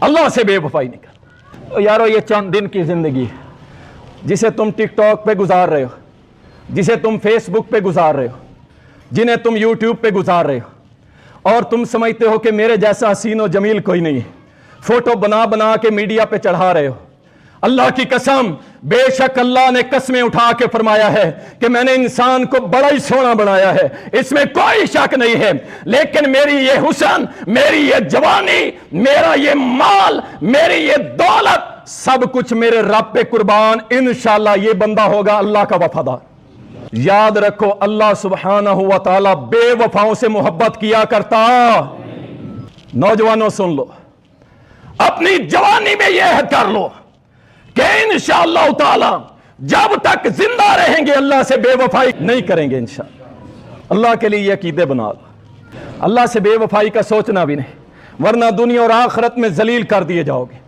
اللہ سے بے وفائی نہیں کرنا۔ یارو یہ چند دن کی زندگی ہے جسے تم ٹک ٹاک پہ گزار رہے ہو، جسے تم فیس بک پہ گزار رہے ہو، جنہیں تم یوٹیوب پہ گزار رہے ہو، اور تم سمجھتے ہو کہ میرے جیسا حسین و جمیل کوئی نہیں ہے، فوٹو بنا بنا کے میڈیا پہ چڑھا رہے ہو۔ اللہ کی قسم، بے شک اللہ نے قسمیں اٹھا کے فرمایا ہے کہ میں نے انسان کو بڑا ہی سونا بنایا ہے، اس میں کوئی شک نہیں ہے، لیکن میری یہ حسن، میری یہ جوانی، میرا یہ مال، میری یہ دولت، سب کچھ میرے رب پہ قربان، انشاءاللہ یہ بندہ ہوگا اللہ کا وفادار۔ یاد رکھو اللہ سبحانہ و تعالی بے وفاؤں سے محبت کیا کرتا۔ نوجوانوں سن لو، اپنی جوانی میں یہ عہد کر لو کہ انشاءاللہ تعالی جب تک زندہ رہیں گے اللہ سے بے وفائی نہیں کریں گے انشاءاللہ۔ اللہ کے لیے یہ عقیدے بنا لو، اللہ سے بے وفائی کا سوچنا بھی نہیں، ورنہ دنیا اور آخرت میں ذلیل کر دیے جاؤ گے۔